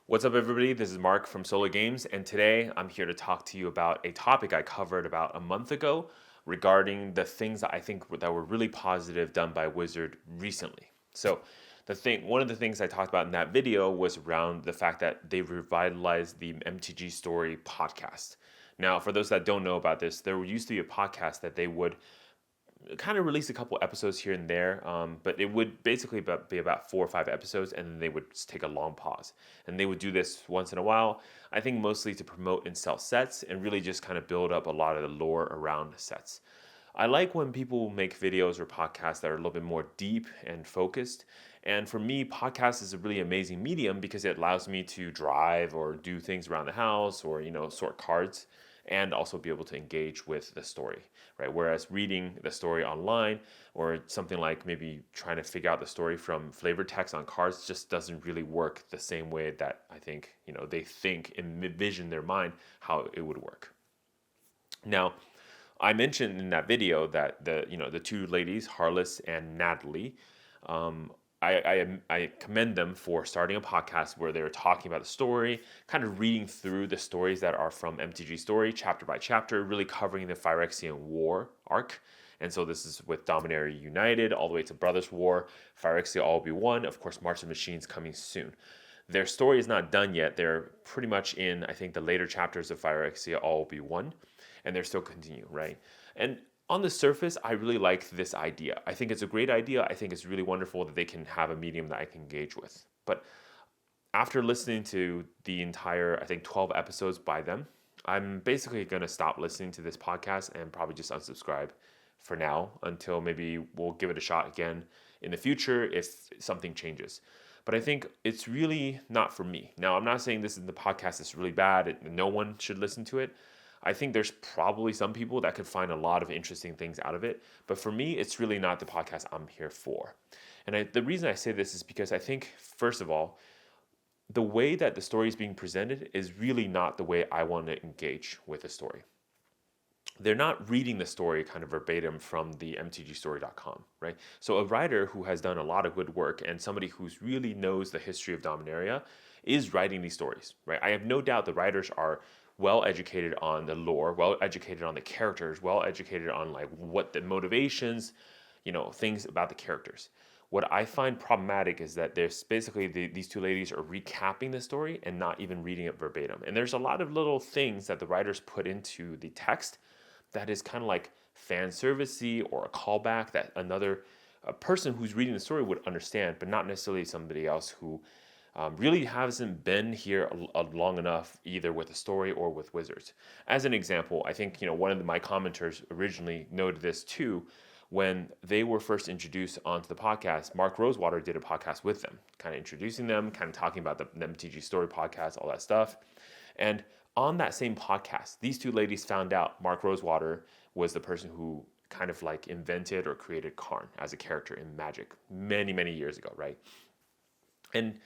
What's up, everybody? This is Mark from Solo Games, and today I'm here to talk to you about a topic I covered about a month ago regarding the things that I think that were really positive done by Wizard recently. So, one of the things I talked about in that video was around the fact that they revitalized the MTG Story podcast. Now, for those that don't know about this, there used to be a podcast that they would kind of release a couple episodes here and there, but it would basically be about 4 or 5 episodes, and then they would just take a long pause. And they would do this once in a while, I think mostly to promote and sell sets and really just kind of build up a lot of the lore around sets. I like when people make videos or podcasts that are a little bit more deep and focused. And for me, podcast is a really amazing medium because it allows me to drive or do things around the house or, sort cards and also be able to engage with the story, right? Whereas reading the story online or something like maybe trying to figure out the story from flavor text on cards just doesn't really work the same way that I think, they think and envision their mind how it would work. Now, I mentioned in that video that the two ladies, Harless and Natalie, I commend them for starting a podcast where they're talking about the story, kind of reading through the stories that are from MTG Story, chapter by chapter, really covering the Phyrexian War arc. And so this is with Dominaria United, all the way to Brothers War, Phyrexia All Be One, of course, March of Machines coming soon. Their story is not done yet. They're pretty much in, I think, the later chapters of Phyrexia All Be One, and they're still continuing, right? And on the surface, I really like this idea. I think it's a great idea. I think it's really wonderful that they can have a medium that I can engage with. But after listening to the entire, I think, 12 episodes by them, I'm basically going to stop listening to this podcast and probably just unsubscribe for now until maybe we'll give it a shot again in the future if something changes. But I think it's really not for me. Now, I'm not saying this is the podcast is really bad and no one should listen to it. I think there's probably some people that could find a lot of interesting things out of it. But for me, it's really not the podcast I'm here for. And the reason I say this is because I think, first of all, the way that the story is being presented is really not the way I want to engage with a story. They're not reading the story kind of verbatim from the mtgstory.com, right? So a writer who has done a lot of good work and somebody who's really knows the history of Dominaria is writing these stories, right? I have no doubt the writers are well educated on the lore, well educated on the characters, well educated on like what the motivations, things about the characters. What I find problematic is that there's basically these two ladies are recapping the story and not even reading it verbatim. And there's a lot of little things that the writers put into the text that is kind of like fan servicey or a callback that a person who's reading the story would understand, but not necessarily somebody else who really hasn't been here long enough either with the story or with Wizards. As an example, I think one of my commenters originally noted this too. When they were first introduced onto the podcast, Mark Rosewater did a podcast with them, kind of introducing them, kind of talking about the MTG Story Podcast, all that stuff. And on that same podcast, these two ladies found out Mark Rosewater was the person who kind of like invented or created Karn as a character in Magic many, many years ago, right? And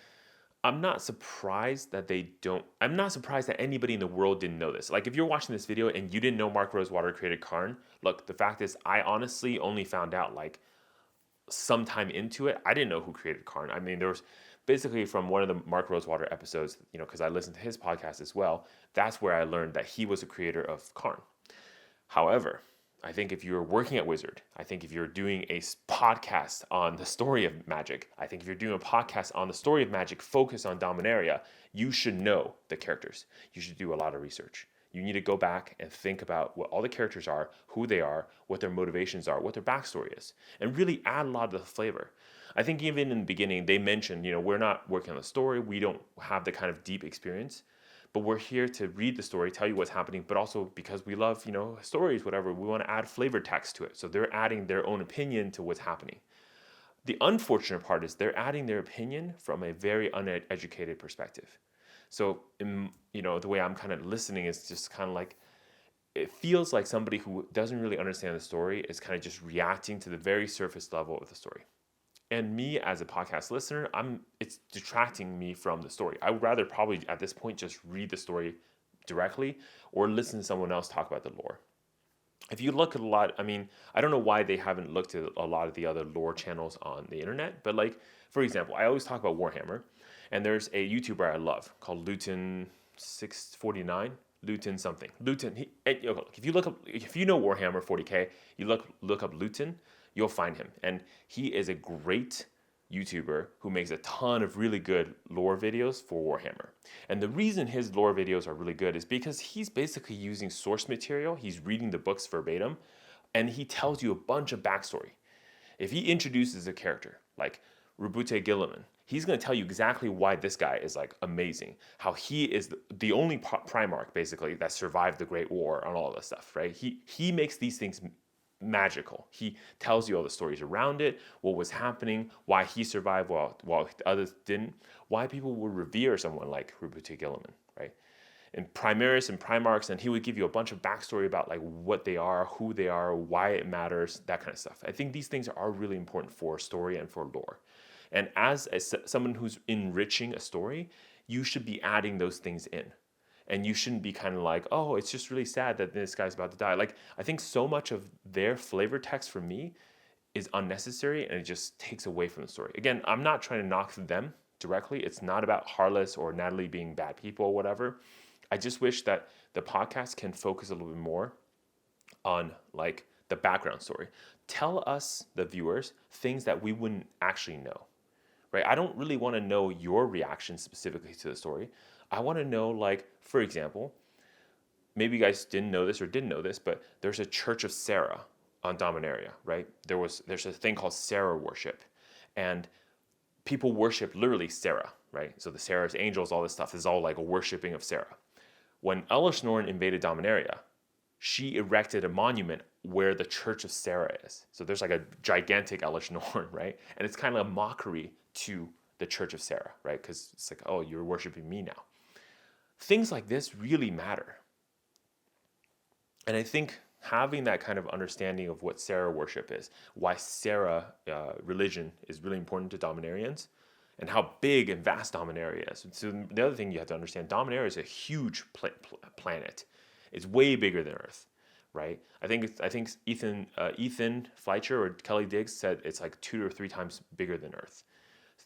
I'm not surprised that anybody in the world didn't know this. Like, if you're watching this video and you didn't know Mark Rosewater created Karn, look, the fact is, I honestly only found out like sometime into it. I didn't know who created Karn. I mean, there was basically from one of the Mark Rosewater episodes, because I listened to his podcast as well, that's where I learned that he was a creator of Karn. However, I think if you're working at Wizard, I think if you're doing a podcast on the story of Magic, I think if you're doing a podcast on the story of Magic focused on Dominaria, you should know the characters. You should do a lot of research. You need to go back and think about what all the characters are, who they are, what their motivations are, what their backstory is, and really add a lot of the flavor. I think even in the beginning, they mentioned, we're not working on the story. We don't have the kind of deep experience. But we're here to read the story, tell you what's happening, but also because we love, stories, whatever, we want to add flavor text to it. So they're adding their own opinion to what's happening. The unfortunate part is they're adding their opinion from a very uneducated perspective. So, the way I'm kind of listening is just kind of like, it feels like somebody who doesn't really understand the story is kind of just reacting to the very surface level of the story. And me as a podcast listener, it's detracting me from the story. I would rather probably at this point just read the story directly or listen to someone else talk about the lore. If you look at I don't know why they haven't looked at a lot of the other lore channels on the internet, but like, for example, I always talk about Warhammer. And there's a YouTuber I love called Luton649, Luton something. Luton. If you know Warhammer 40K, you look up Luton, you'll find him, and he is a great YouTuber who makes a ton of really good lore videos for Warhammer. And the reason his lore videos are really good is because he's basically using source material. He's reading the books verbatim, and he tells you a bunch of backstory. If he introduces a character like Rubute Gilliman, he's going to tell you exactly why this guy is like amazing, how he is the only Primarch basically that survived the Great War and all this stuff, right? He makes these things magical. He tells you all the stories around it, what was happening, why he survived while others didn't, why people would revere someone like Rubute Gilliman, right? And Primaris and Primarchs, and he would give you a bunch of backstory about like what they are, who they are, why it matters, that kind of stuff. I think these things are really important for story and for lore. And as someone who's enriching a story, you should be adding those things in. And you shouldn't be kind of like, oh, it's just really sad that this guy's about to die. Like, I think so much of their flavor text for me is unnecessary, and it just takes away from the story. Again, I'm not trying to knock them directly. It's not about Harless or Natalie being bad people or whatever. I just wish that the podcast can focus a little bit more on like the background story. Tell us, the viewers, things that we wouldn't actually know, right? I don't really want to know your reaction specifically to the story. I want to know, like, for example, maybe you guys didn't know this or didn't know this, but there's a Church of Sarah on Dominaria, right? There's a thing called Sarah worship, and people worship literally Sarah, right? So the Sarah's angels, all this stuff is all like a worshiping of Sarah. When Elesh Norn invaded Dominaria, she erected a monument where the Church of Sarah is. So there's like a gigantic Elesh Norn, right? And it's kind of a mockery to the Church of Sarah, right? Because it's like, oh, you're worshiping me now. Things like this really matter. And I think having that kind of understanding of what Sarah worship is, why Sarah religion is really important to Dominarians, and how big and vast Dominaria is. So the other thing you have to understand, Dominaria is a huge planet. It's way bigger than Earth, right? I think Ethan Fleischer or Kelly Diggs said it's like 2 or 3 times bigger than Earth.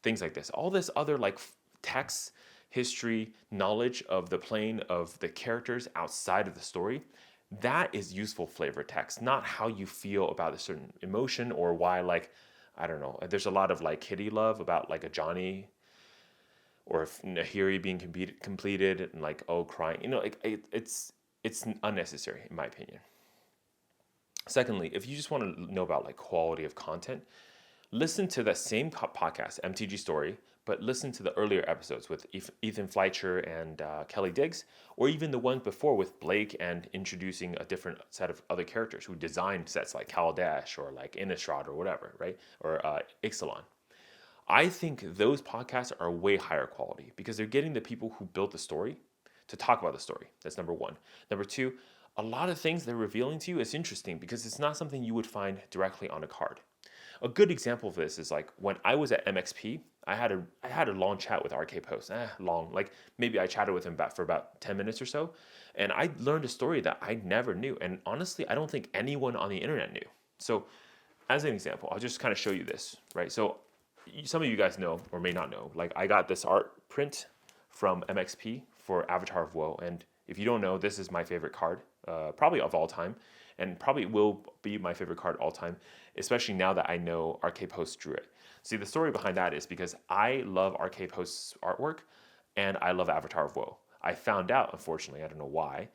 Things like this. All this other like text, history, knowledge of the plane of the characters outside of the story, that is useful flavor text, not how you feel about a certain emotion or why, like, I don't know. There's a lot of like kitty love about like a Johnny or Nahiri being completed and like, oh, crying. You know, like it's unnecessary in my opinion. Secondly, if you just want to know about like quality of content, listen to that same podcast, MTG Story, but listen to the earlier episodes with Ethan Fleischer and Kelly Diggs, or even the ones before with Blake and introducing a different set of other characters who designed sets like Kaladesh or like Innistrad or whatever, right? Or Ixalan. I think those podcasts are way higher quality because they're getting the people who built the story to talk about the story. That's number one. Number two, a lot of things they're revealing to you is interesting because it's not something you would find directly on a card. A good example of this is like when I was at MXP, I had a long chat with RK Post. Like maybe I chatted with him for about 10 minutes or so, and I learned a story that I never knew. And honestly, I don't think anyone on the internet knew. So as an example, I'll just kind of show you this, right? So some of you guys know or may not know, like I got this art print from MXP for Avatar of Woe. And if you don't know, this is my favorite card, probably of all time, and probably will be my favorite card all time, especially now that I know RK Post drew it. See, the story behind that is because I love RK Post's artwork and I love Avatar of Woe. I found out, unfortunately, I don't know why,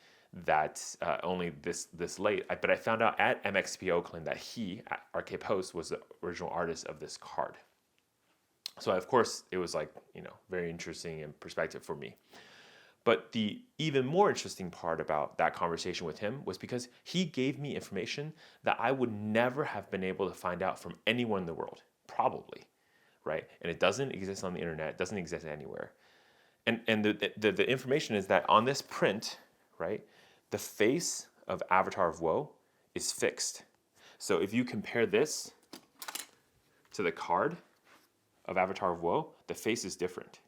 that only this late, but I found out at MXP Oakland that he, RK Post, was the original artist of this card. So of course, it was like, very interesting in perspective for me. But the even more interesting part about that conversation with him was because he gave me information that I would never have been able to find out from anyone in the world, probably, right? And it doesn't exist on the internet, it doesn't exist anywhere. And the information is that on this print, right, the face of Avatar of Woe is fixed. So if you compare this to the card of Avatar of Woe, the face is different.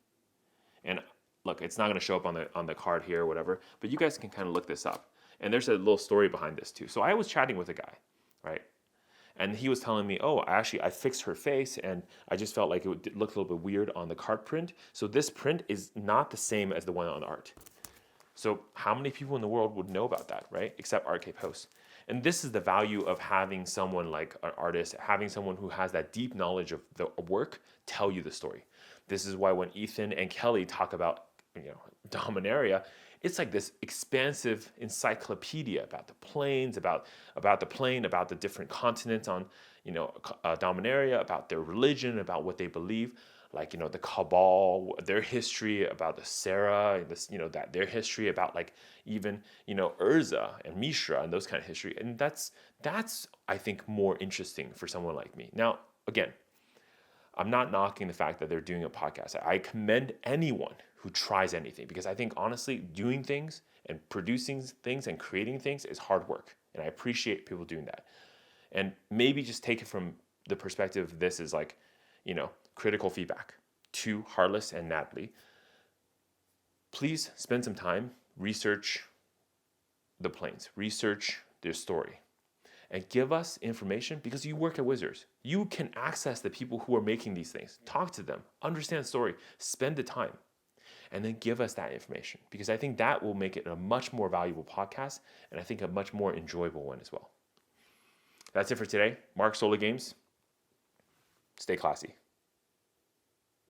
And look, it's not going to show up on the card here or whatever, but you guys can kind of look this up. And there's a little story behind this too. So I was chatting with a guy, right? And he was telling me, oh, I fixed her face and I just felt like it looked a little bit weird on the card print. So this print is not the same as the one on art. So how many people in the world would know about that, right? Except RK Post. And this is the value of having someone like an artist, having someone who has that deep knowledge of the work tell you the story. This is why when Ethan and Kelly talk about, Dominaria, it's like this expansive encyclopedia about the planes, about the plane, about the different continents on, Dominaria, about their religion, about what they believe, like, the Cabal, their history, about the Sarah, and this, that their history, about like even, Urza and Mishra and those kind of history. And that's I think more interesting for someone like me. Now, again, I'm not knocking the fact that they're doing a podcast. I commend anyone who tries anything, because I think honestly, doing things and producing things and creating things is hard work. And I appreciate people doing that. And maybe just take it from the perspective, this is like, critical feedback to Heartless and Natalie. Please spend some time, research the planes, research their story, and give us information, because you work at Wizards. You can access the people who are making these things. Talk to them, understand the story, spend the time, and then give us that information, because I think that will make it a much more valuable podcast, and I think a much more enjoyable one as well. That's it for today. Mark Solar Games. Stay classy.